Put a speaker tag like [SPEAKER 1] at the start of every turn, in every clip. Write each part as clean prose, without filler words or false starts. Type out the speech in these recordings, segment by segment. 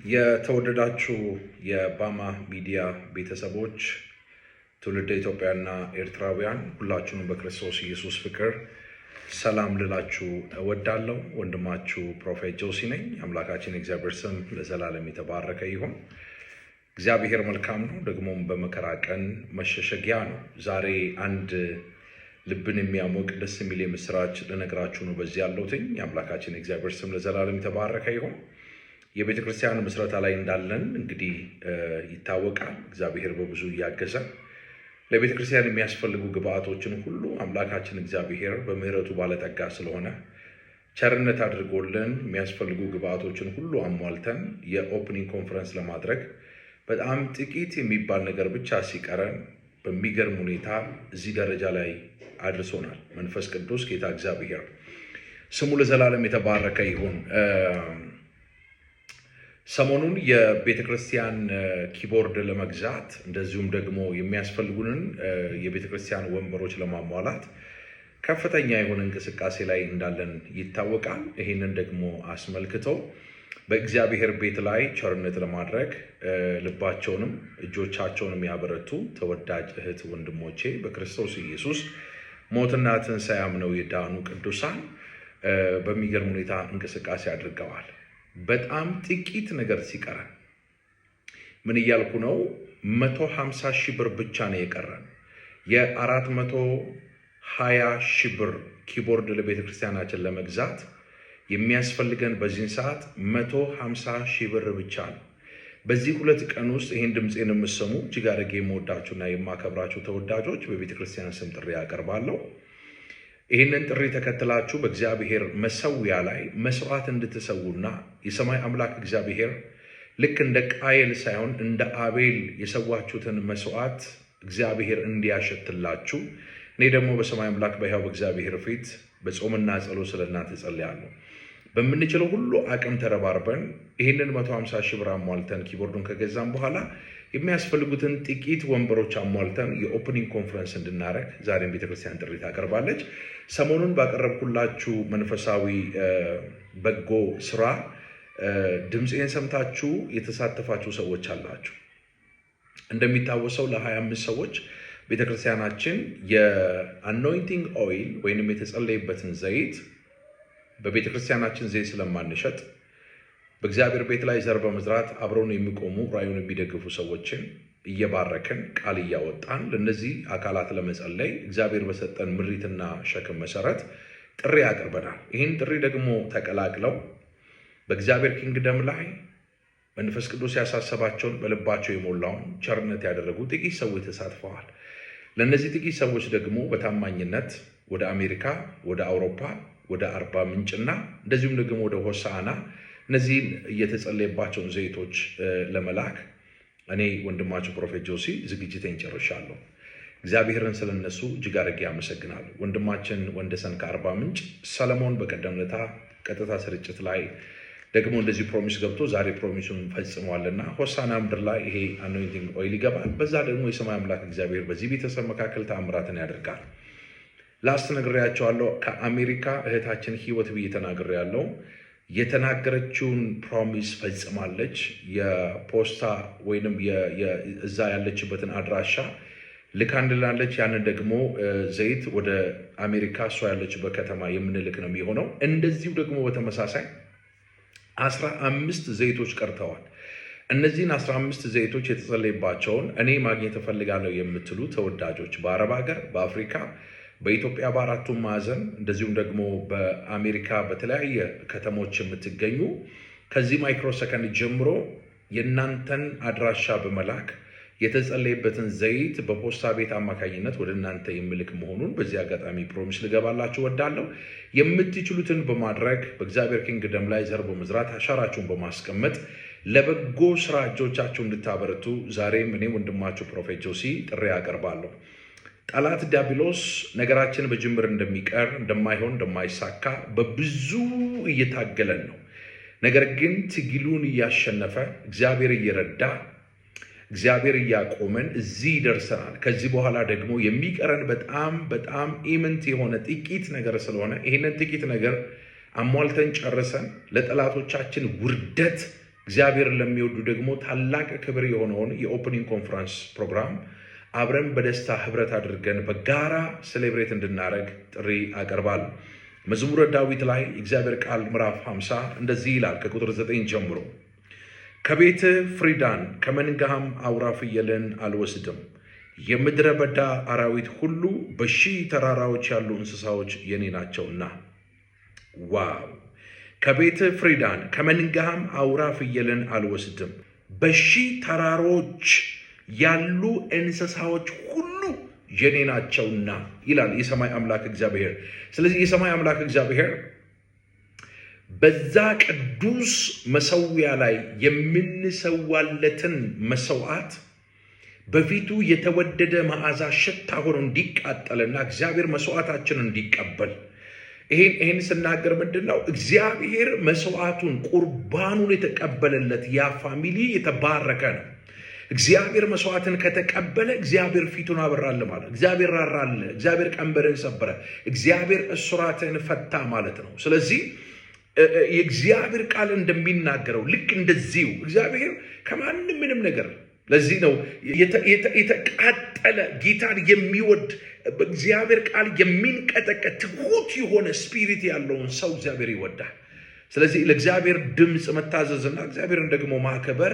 [SPEAKER 1] የተወደዳችሁ የባማ ሚዲያ ቤተሰቦች ትውልደ ኢትዮጵያና ኤርትራውያን ሁላችሁንም በክርስቶስ ኢየሱስ ፍቅር ሰላም ልላችሁ እወዳለሁ። ወንድማችሁ ፕሮፌት ጆሲ ነኝ። አምላካችን እግዚአብሔር ስም ለዘላለም የተባረከ ይሁን። እግዚአብሔር መልካም ነው፣ ደግሞም በመከራ ቀን መሸሸጊያ ነው። ዛሬ አንድ ልብን የሚያሞቅ ደስ የሚል የምስራች ልነግራችሁ ነው በዚህ ያለሁትኝ። የአምላካችን እግዚአብሔር ስም ለዘላለም የተባረከ ይሁን። የቤተ ክርስቲያን ምስረታ ላይ እንዳለን እንግዲህ ይታወቃል። እግዚአብሔር በብዙ እያገዘ ለቤተ ክርስቲያን የሚያስፈልጉ ግብአቶችን ሁሉ አምላካችን እግዚአብሔር በምህረቱ ባለጠጋ ስለሆነ ቸርነት አድርጎልን የሚያስፈልጉ ግብአቶችን ሁሉ አሟልተን የኦፕኒንግ ኮንፈረንስ ለማድረግ በጣም ጥቂት የሚባል ነገር ብቻ ሲቀረን በሚገርም ሁኔታ እዚህ ደረጃ ላይ አድርሶናል። መንፈስ ቅዱስ ጌታ እግዚአብሔር ስሙ ለዘላለም የተባረከ ይሁን። ሰሞኑን የቤተ ክርስቲያን ኪቦርድ ለመግዛት እንደዚሁም ደግሞ የሚያስፈልጉንን የቤተ ክርስቲያን ወንበሮች ለማሟላት ከፍተኛ የሆነ እንቅስቃሴ ላይ እንዳለን ይታወቃል። ይህንን ደግሞ አስመልክተው በእግዚአብሔር ቤት ላይ ቸርነት ለማድረግ ልባቸውንም እጆቻቸውንም ያበረቱ ተወዳጅ እህት ወንድሞቼ በክርስቶስ ኢየሱስ ሞትና ትንሣኤ አምነው የዳኑ ቅዱሳን በሚገርም ሁኔታ እንቅስቃሴ አድርገዋል። በጣም ጥቂት ነገር ሲቀረን ምን እያልኩ ነው? 150 ሺህ ብር ብቻ ነው የቀረን። የ420 ሺህ ብር ኪቦርድ ለቤተ ክርስቲያናችን ለመግዛት የሚያስፈልገን በዚህን ሰዓት 150 ሺህ ብር ብቻ ነው። በዚህ 2 ቀን ውስጥ ይህን ድምፄን የምሰሙ እጅግ አድርጌ የምወዳችሁና የማከብራችሁ ተወዳጆች በቤተ ክርስቲያን ስም ጥሪ ያቀርባለሁ። ይህንን ጥሪ ተከትላችሁ በእግዚአብሔር መሰዊያ ላይ መስዋዕት እንድትሰዉና የሰማይ አምላክ እግዚአብሔር ልክ እንደ ቃየል ሳይሆን እንደ አቤል የሰዋችሁትን መስዋዕት እግዚአብሔር እንዲያሸትላችሁ እኔ ደግሞ በሰማይ አምላክ በሕያው በእግዚአብሔር ፊት በጾምና ጸሎት ስለ እናንተ ጸልያለሁ። በምንችለው ሁሉ አቅም ተረባርበን ይህንን 150 ሺህ ብር አሟልተን ኪቦርዱን ከገዛም በኋላ የሚያስፈልጉትን ጥቂት ወንበሮች አሟልተን የኦፕኒንግ ኮንፈረንስ እንድናረግ ዛሬም ቤተክርስቲያን ጥሪ ታቀርባለች። ሰሞኑን ባቀረብኩላችሁ መንፈሳዊ በጎ ስራ ድምፄን ሰምታችሁ የተሳተፋችሁ ሰዎች አላችሁ። እንደሚታወሰው ለ25 ሰዎች ቤተክርስቲያናችን የአኖይንቲንግ ኦይል ወይንም የተጸለየበትን ዘይት በቤተክርስቲያናችን ዘይት ስለማንሸጥ በእግዚአብሔር ቤት ላይ ዘር በመዝራት አብረውን የሚቆሙ ራእዩን የሚደግፉ ሰዎችን እየባረክን ቃል እያወጣን ለነዚህ አካላት ለመጸለይ እግዚአብሔር በሰጠን ምሪትና ሸክም መሰረት ጥሪ ያቀርበናል። ይህን ጥሪ ደግሞ ተቀላቅለው በእግዚአብሔር ኪንግደም ላይ መንፈስ ቅዱስ ያሳሰባቸውን በልባቸው የሞላውን ቸርነት ያደረጉ ጥቂት ሰዎች ተሳትፈዋል። ለእነዚህ ጥቂት ሰዎች ደግሞ በታማኝነት ወደ አሜሪካ፣ ወደ አውሮፓ፣ ወደ አርባ ምንጭና እንደዚሁም ደግሞ ወደ ሆሳዕና እነዚህን እየተጸለየባቸውን ዘይቶች ለመላክ እኔ ወንድማችሁ ፕሮፌት ጆሲ ዝግጅቴን ጨርሻለሁ። እግዚአብሔርን ስለነሱ እጅግ አድርጌ አመሰግናለሁ። ወንድማችን ወንደሰን ከአርባ ምንጭ፣ ሰለሞን በቀደም ዕለት ቀጥታ ስርጭት ላይ ደግሞ እንደዚህ ፕሮሚስ ገብቶ ዛሬ ፕሮሚሱን ፈጽሟልና ሆሳዕና ምድር ላይ ይሄ አኖይንቲንግ ኦይል ይገባል። በዛ ደግሞ የሰማይ አምላክ እግዚአብሔር በዚህ ቤተሰብ መካከል ተአምራትን ያደርጋል። ላስት ነግሬያቸዋለሁ። ከአሜሪካ እህታችን ህይወት ብዬ ተናግሬያለሁ። የተናገረችውን ፕሮሚስ ፈጽማለች። የፖስታ ወይንም እዛ ያለችበትን አድራሻ ልካንድላለች። ያንን ደግሞ ዘይት ወደ አሜሪካ እሷ ያለችበት ከተማ የምንልክ ነው የሚሆነው። እንደዚሁ ደግሞ በተመሳሳይ 15 ዘይቶች ቀርተዋል። እነዚህን 15 ዘይቶች የተጸለየባቸውን እኔ ማግኘት እፈልጋለሁ የምትሉ ተወዳጆች በአረብ ሀገር፣ በአፍሪካ፣ በኢትዮጵያ በአራቱም ማዕዘን እንደዚሁም ደግሞ በአሜሪካ በተለያየ ከተሞች የምትገኙ ከዚህ ማይክሮ ሰከንድ ጀምሮ የእናንተን አድራሻ በመላክ የተጸለየበትን ዘይት በፖስታ ቤት አማካኝነት ወደ እናንተ የምልክ መሆኑን በዚህ አጋጣሚ ፕሮሚስ ልገባላችሁ ወዳለሁ። የምትችሉትን በማድረግ በእግዚአብሔር ኪንግደም ላይ ዘር በመዝራት አሻራችሁን በማስቀመጥ ለበጎ ስራ እጆቻችሁ እንድታበረቱ ዛሬም እኔ ወንድማችሁ ፕሮፌት ጆሲ ጥሪ ያቀርባለሁ። ጠላት ዲያብሎስ ነገራችን በጅምር እንደሚቀር እንደማይሆን እንደማይሳካ በብዙ እየታገለን ነው። ነገር ግን ትግሉን እያሸነፈ እግዚአብሔር እየረዳ እግዚአብሔር እያቆመን እዚህ ደርሰናል። ከዚህ በኋላ ደግሞ የሚቀረን በጣም ኢምንት የሆነ ጥቂት ነገር ስለሆነ ይህንን ጥቂት ነገር አሟልተን ጨርሰን ለጠላቶቻችን ውርደት እግዚአብሔርን ለሚወዱ ደግሞ ታላቅ ክብር የሆነውን የኦፕኒንግ ኮንፈረንስ ፕሮግራም አብረን በደስታ ህብረት አድርገን በጋራ ሴሌብሬት እንድናደርግ ጥሪ አቀርባለሁ። መዝሙረ ዳዊት ላይ እግዚአብሔር ቃል ምዕራፍ 50 እንደዚህ ይላል ከቁጥር 9 ጀምሮ፣ ከቤት ፍሪዳን ከመንጋህም አውራ ፍየልን አልወስድም። የምድረ በዳ አራዊት ሁሉ በሺህ ተራራዎች ያሉ እንስሳዎች የኔ ናቸውና። ዋው! ከቤት ፍሪዳን ከመንጋህም አውራ ፍየልን አልወስድም፣ በሺህ ተራሮች ያሉ እንስሳዎች ሁሉ የኔ ናቸውና ይላል የሰማይ አምላክ እግዚአብሔር። ስለዚህ የሰማይ አምላክ እግዚአብሔር በዛ ቅዱስ መሰዊያ ላይ የምንሰዋለትን መስዋዕት በፊቱ የተወደደ መዓዛ ሽታ ሆኖ እንዲቃጠልና እግዚአብሔር መስዋዕታችንን እንዲቀበል ይሄን ስናገር ምንድነው? እግዚአብሔር መስዋዕቱን ቁርባኑን የተቀበለለት ያ ፋሚሊ የተባረከ ነው። እግዚአብሔር መስዋዕትን ከተቀበለ እግዚአብሔር ፊቱን አበራል ማለት፣ እግዚአብሔር ራራል፣ እግዚአብሔር ቀንበርን ሰበረ፣ እግዚአብሔር እስራትን ፈታ ማለት ነው። ስለዚህ የእግዚአብሔር ቃል እንደሚናገረው ልክ እንደዚሁ እግዚአብሔር ከማንም ምንም ነገር፣ ለዚህ ነው የተቃጠለ ጌታን የሚወድ በእግዚአብሔር ቃል የሚንቀጠቀጥ ትሁት የሆነ ስፒሪት ያለውን ሰው እግዚአብሔር ይወዳል። ስለዚህ ለእግዚአብሔር ድምፅ መታዘዝና እግዚአብሔርን ደግሞ ማክበር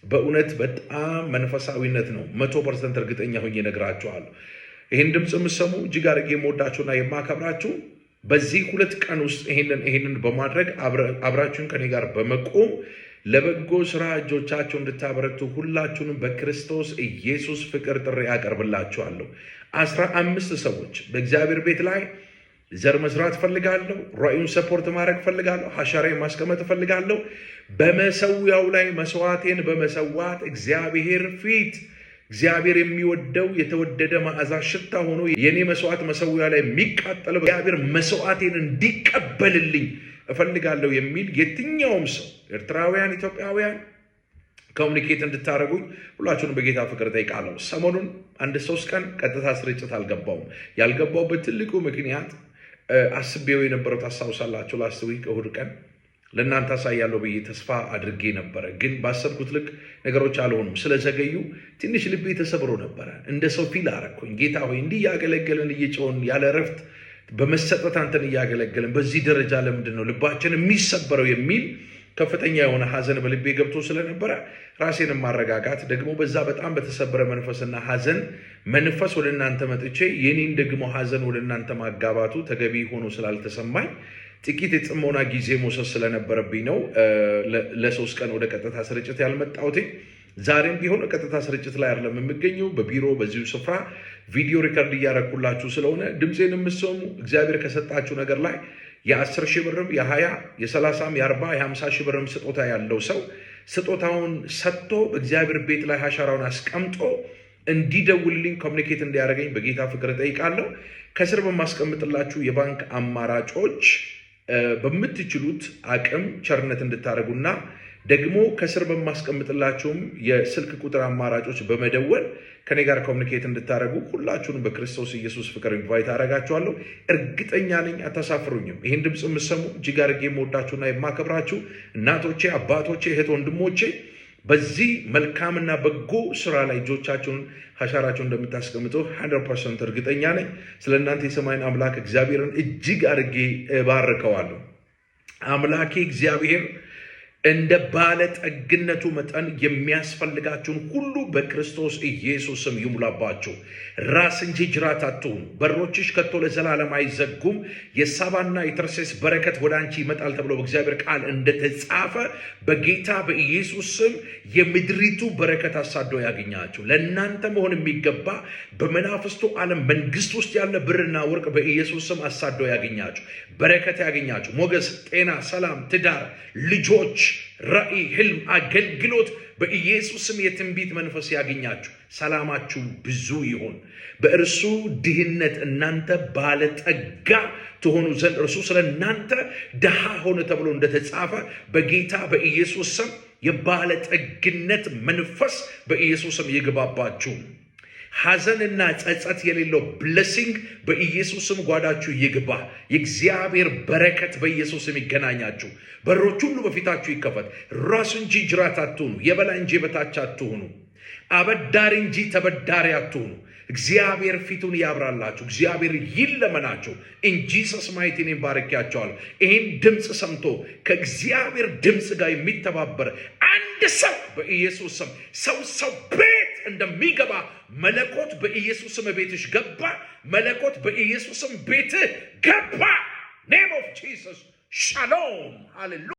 [SPEAKER 1] በእውነት በጣም መንፈሳዊነት ነው። 100% እርግጠኛ ሆኜ እነግራችኋለሁ። ይህን ድምፅ የምትሰሙ እጅግ አድርጌ የምወዳችሁና የማከብራችሁ በዚህ 2 ቀን ውስጥ ይህንን በማድረግ አብራችሁን ከኔ ጋር በመቆም ለበጎ ስራ እጆቻችሁ እንድታበረቱ ሁላችሁንም በክርስቶስ ኢየሱስ ፍቅር ጥሪ አቀርብላችኋለሁ። 15 ሰዎች በእግዚአብሔር ቤት ላይ ዘር መስራት ፈልጋለሁ፣ ራእዩን ሰፖርት ማድረግ ፈልጋለሁ፣ ሐሻራዊ ማስቀመጥ ፈልጋለሁ። በመሰዊያው ላይ መስዋዕቴን በመሰዋት እግዚአብሔር ፊት እግዚአብሔር የሚወደው የተወደደ መዓዛ ሽታ ሆኖ የኔ መስዋዕት መሰዊያ ላይ የሚቃጠለው እግዚአብሔር መስዋዕቴን እንዲቀበልልኝ እፈልጋለሁ የሚል የትኛውም ሰው ኤርትራውያን፣ ኢትዮጵያውያን ኮሙኒኬት እንድታደርጉኝ ሁላችሁንም በጌታ ፍቅር ጠይቃለሁ። ሰሞኑን 1-3 ቀን ቀጥታ ስርጭት አልገባውም። ያልገባውበት ትልቁ ምክንያት አስቤው የነበረው ታስታውሳላችሁ፣ ላስት ዊክ እሁድ ቀን ለእናንተ አሳያለሁ ብዬ ተስፋ አድርጌ ነበረ። ግን ባሰብኩት ልክ ነገሮች አልሆኑም። ስለዘገዩ ትንሽ ልቤ ተሰብሮ ነበረ። እንደ ሰው ፊል አረኩኝ። ጌታ ሆይ እንዲህ እያገለገልን እየጮህን ያለ ረፍት በመሰጠት አንተን እያገለገልን በዚህ ደረጃ ለምንድን ነው ልባችን የሚሰበረው የሚል ከፍተኛ የሆነ ሐዘን በልቤ ገብቶ ስለነበረ ራሴን ማረጋጋት ደግሞ በዛ በጣም በተሰበረ መንፈስና ሐዘን መንፈስ ወደ እናንተ መጥቼ የኔን ደግሞ ሐዘን ወደ እናንተ ማጋባቱ ተገቢ ሆኖ ስላልተሰማኝ ጥቂት የጥሞና ጊዜ መውሰድ ስለነበረብኝ ነው ለ3 ቀን ወደ ቀጥታ ስርጭት ያልመጣሁት። ዛሬም ቢሆን ቀጥታ ስርጭት ላይ አይደለም የምገኘው፣ በቢሮ በዚሁ ስፍራ ቪዲዮ ሪከርድ እያረኩላችሁ ስለሆነ ድምፄን የምትሰሙ እግዚአብሔር ከሰጣችሁ ነገር ላይ የ10 ሺህ ብርም የ20 የ30 የ40 የ50 ሺህ ብርም ስጦታ ያለው ሰው ስጦታውን ሰጥቶ በእግዚአብሔር ቤት ላይ ሐሻራውን አስቀምጦ እንዲደውልልኝ ኮሙኒኬት እንዲያደርገኝ በጌታ ፍቅር ጠይቃለሁ። ከስር በማስቀምጥላችሁ የባንክ አማራጮች በምትችሉት አቅም ቸርነት እንድታደርጉና ደግሞ ከስር በማስቀምጥላችሁም የስልክ ቁጥር አማራጮች በመደወል ከኔ ጋር ኮሙኒኬት እንድታደርጉ ሁላችሁንም በክርስቶስ ኢየሱስ ፍቅር ኢንቫይት አደርጋችኋለሁ። እርግጠኛ ነኝ አታሳፍሩኝም። ይህን ድምፅ የምትሰሙ እጅግ አድርጌ የምወዳችሁና የማከብራችሁ እናቶቼ፣ አባቶቼ፣ እህት ወንድሞቼ በዚህ መልካምና በጎ ስራ ላይ እጆቻችሁን ሐሻራችሁን እንደምታስቀምጡ 100% እርግጠኛ ነኝ። ስለ እናንተ የሰማይን አምላክ እግዚአብሔርን እጅግ አድርጌ እባርከዋለሁ። አምላኬ እግዚአብሔር እንደ ባለጠግነቱ መጠን የሚያስፈልጋችሁን ሁሉ በክርስቶስ ኢየሱስ ስም ይሙላባችሁ። ራስ እንጂ ጅራት አትሁኑ። በሮችሽ ከቶ ለዘላለም አይዘጉም። የሳባና የተርሴስ በረከት ወደ አንቺ ይመጣል ተብሎ በእግዚአብሔር ቃል እንደተጻፈ በጌታ በኢየሱስ ስም የምድሪቱ በረከት አሳዶ ያገኛችሁ። ለእናንተ መሆን የሚገባ በመናፍስቱ ዓለም መንግስት ውስጥ ያለ ብርና ወርቅ በኢየሱስ ስም አሳዶ ያገኛችሁ። በረከት ያገኛችሁ። ሞገስ፣ ጤና፣ ሰላም፣ ትዳር፣ ልጆች፣ ራእይ፣ ህልም፣ አገልግሎት በኢየሱስ ስም የትንቢት መንፈስ ያገኛችሁ። ሰላማችሁ ብዙ ይሁን። በእርሱ ድህነት እናንተ ባለጠጋ ትሆኑ ዘንድ እርሱ ስለ እናንተ ድሃ ሆነ ተብሎ እንደተጻፈ በጌታ በኢየሱስ ስም የባለጠግነት መንፈስ በኢየሱስ ስም ይግባባችሁ። ሐዘንና ጸጸት የሌለው ብሌሲንግ በኢየሱስም ጓዳችሁ ይግባ። የእግዚአብሔር በረከት በኢየሱስም ይገናኛችሁ። በሮች ሁሉ በፊታችሁ ይከፈት። ራስ እንጂ ጅራት አትሁኑ። የበላይ እንጂ በታች አትሁኑ። አበዳሪ እንጂ ተበዳሪ አትሁኑ። እግዚአብሔር ፊቱን ያብራላችሁ። እግዚአብሔር ይለመናችሁ። ኢንጂሰስ ማይቲ ኔም ባርኪያቸዋለሁ። ይህን ድምፅ ሰምቶ ከእግዚአብሔር ድምፅ ጋር የሚተባበር አንድ ሰው በኢየሱስ ስም ሰው ቤት እንደሚገባ መለኮት በኢየሱስም ቤትሽ ገባ። መለኮት በኢየሱስም ቤት ገባ። ኔም ኦፍ ጂሰስ ሻሎም ሃሌሉያ።